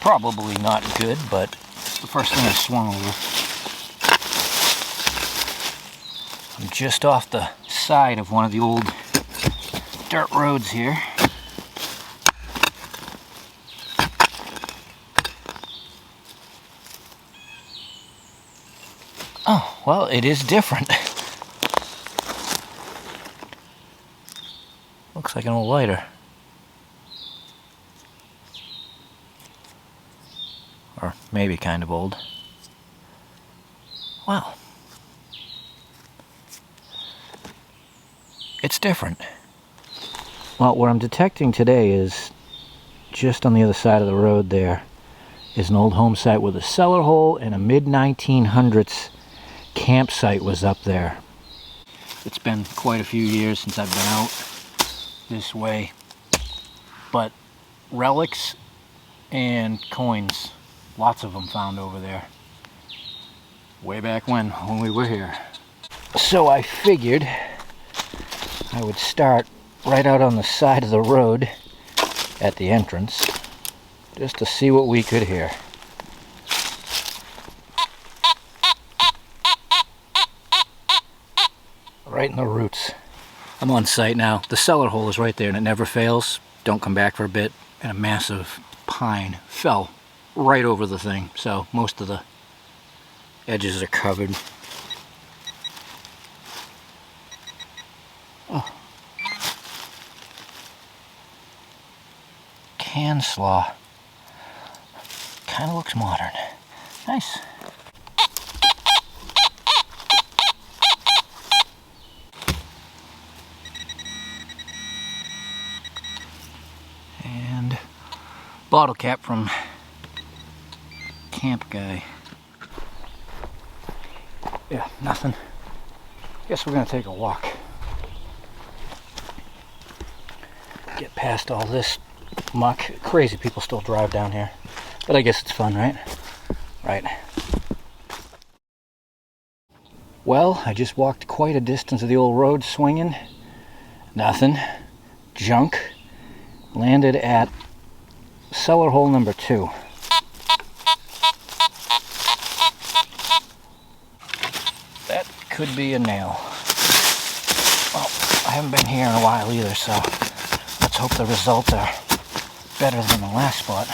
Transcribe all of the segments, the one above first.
probably not good, but it's the first thing I swung over. I'm just off the side of one of the old dirt roads here. Oh, well, it is different. Looks like an old lighter. Or maybe kind of old. Wow. It's different. Well, what I'm detecting today is just on the other side of the road there is an old home site with a cellar hole, and a mid-1900s campsite was up there. It's been quite a few years since I've been out this way, but relics and coins, lots of them found over there way back when we were here. So I figured I would start right out on the side of the road at the entrance just to see what we could hear. Right in the roots. I'm on site now. The cellar hole is right there and it never fails. Don't come back for a bit. And a massive pine fell right over the thing, so most of the edges are covered. Oh. Can slaw. Kind of looks modern. Nice. And bottle cap from Camp Guy. Yeah, nothing. Guess we're gonna take a walk. Get past all this muck. Crazy people still drive down here. But I guess it's fun, right? Right. Well, I just walked quite a distance of the old road swinging. Nothing. Junk. Landed at cellar hole number 2. That could be a nail. Well, I haven't been here in a while either, so let's hope the results are better than the last spot.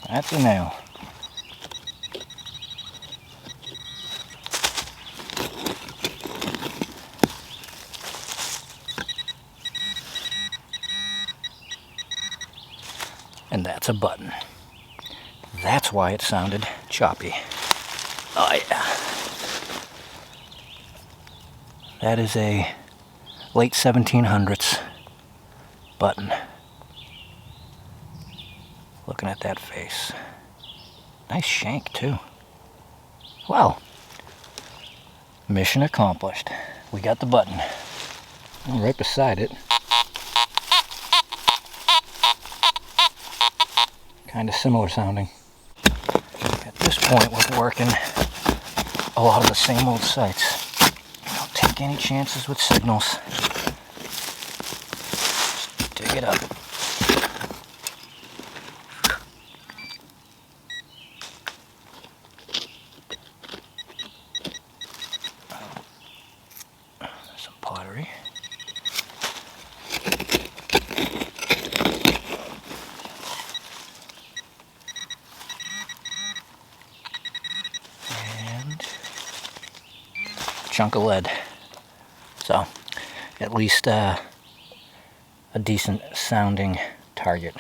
That's a nail. And that's a button. That's why it sounded choppy. Oh yeah. That is a late 1700s button. Looking at that face. Nice shank too. Well, mission accomplished. We got the button. And right beside it, kind of similar sounding. At this point we're working a lot of the same old sites. Don't take any chances with signals. Just dig it up. Some pottery. Chunk of lead, so at least a decent sounding target.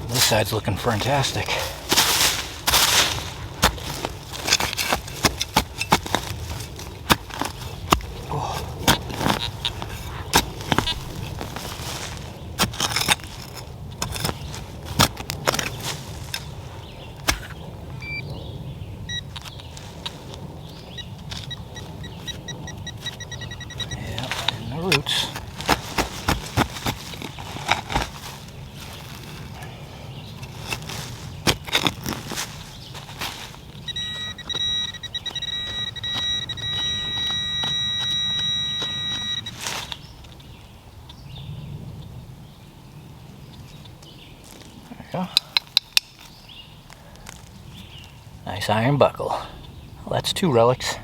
This side's looking fantastic. Go. Nice iron buckle. Well, that's 2 relics.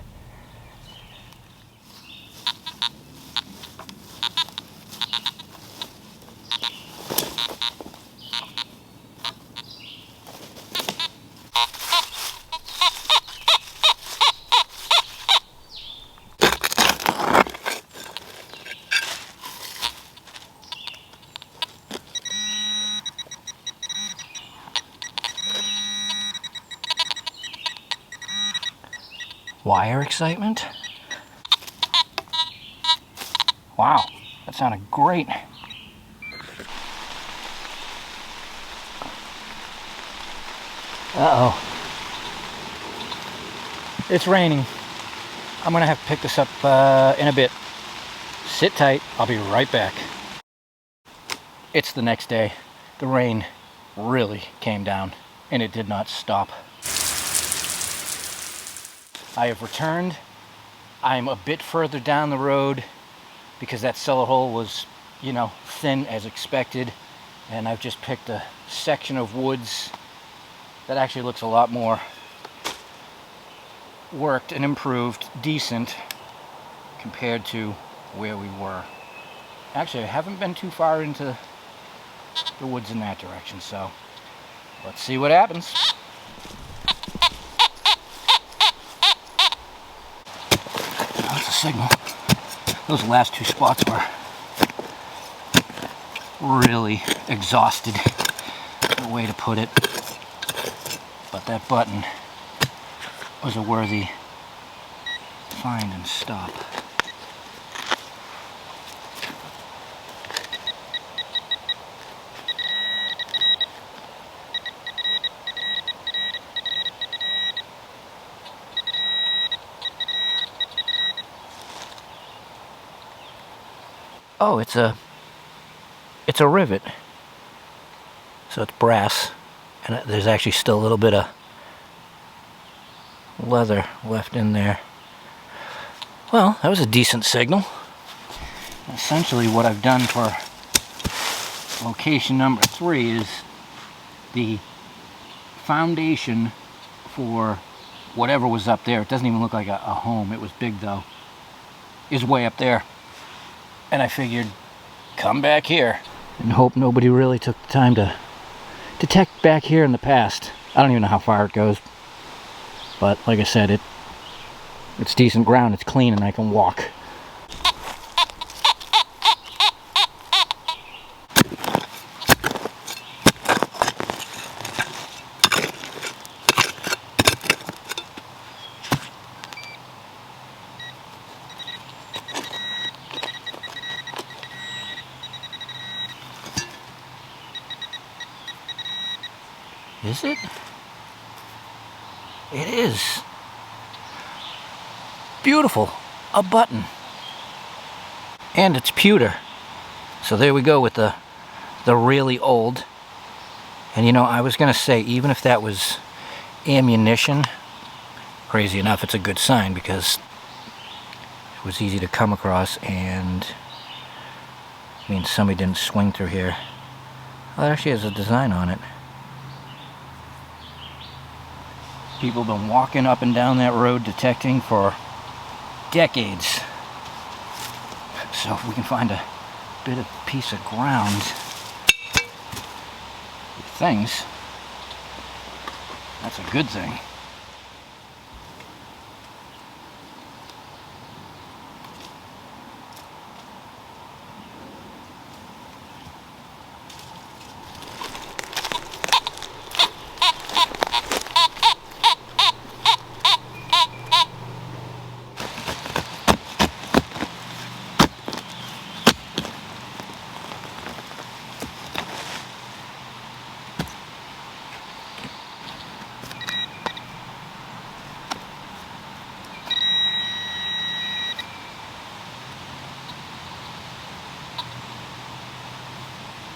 Wire excitement. Wow, that sounded great. Uh-oh. It's raining. I'm gonna have to pick this up in a bit. Sit tight, I'll be right back. It's the next day. The rain really came down and it did not stop. I have returned. I'm a bit further down the road because that cellar hole was, you know, thin as expected, and I've just picked a section of woods that actually looks a lot more worked and improved, decent, compared to where we were. Actually, I haven't been too far into the woods in that direction, so let's see what happens. That's a signal. Those last 2 spots were really exhausted, the way to put it. But that button was a worthy find and stop. Oh, it's a rivet. So it's brass, and there's actually still a little bit of leather left in there. Well, that was a decent signal. Essentially what I've done for location number 3 is the foundation for whatever was up there. It doesn't even look like a home. It was big though. Is way up there. And I figured, come back here and hope nobody really took the time to detect back here in the past. I don't even know how far it goes, but like I said, it's decent ground, it's clean, and I can walk. Is it? It is. Beautiful. A button. And it's pewter. So there we go with the really old. And you know, I was going to say, even if that was ammunition, crazy enough, it's a good sign because it was easy to come across and means somebody didn't swing through here. Well, it actually has a design on it. People have been walking up and down that road detecting for decades. So if we can find a bit of piece of ground with things, that's a good thing.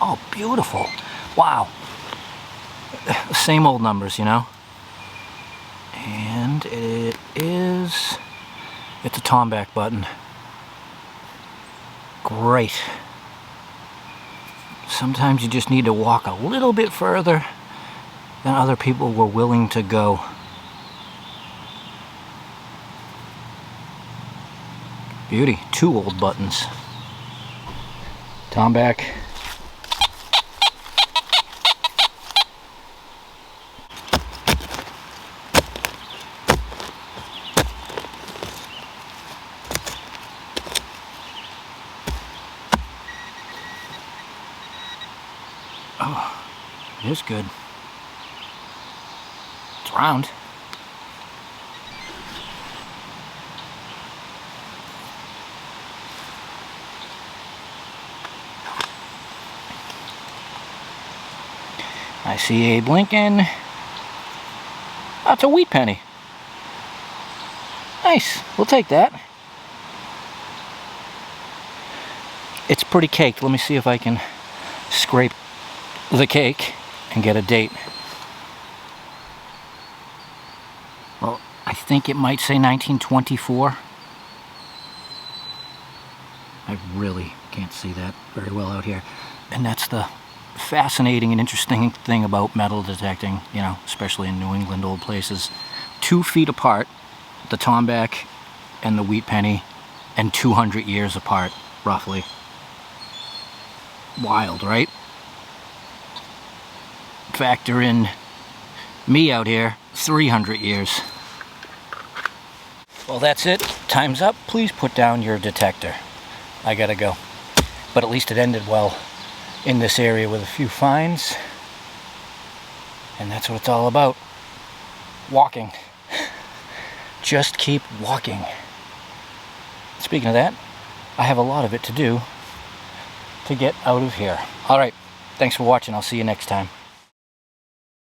Oh, beautiful. Wow. Same old numbers, you know. And it's a Tomback button. Great. Sometimes you just need to walk a little bit further than other people were willing to go. Beauty. 2 old buttons. Tomback. Oh, it is good. It's round. I see Abe Lincoln. That's a wheat penny. Nice. We'll take that. It's pretty caked. Let me see if I can scrape the cake and get a date. Well, I think it might say 1924. I really can't see that very well out here. And that's the fascinating and interesting thing about metal detecting, you know, especially in New England old places. 2 feet apart, the tomback and the wheat penny, and 200 years apart, roughly. Wild, right? Factor in me out here, 300 years. Well, that's it. Time's up. Please put down your detector. I gotta go. But at least it ended well in this area with a few finds. And that's what it's all about. Walking. Just keep walking. Speaking of that, I have a lot of it to do to get out of here. Alright, thanks for watching. I'll see you next time.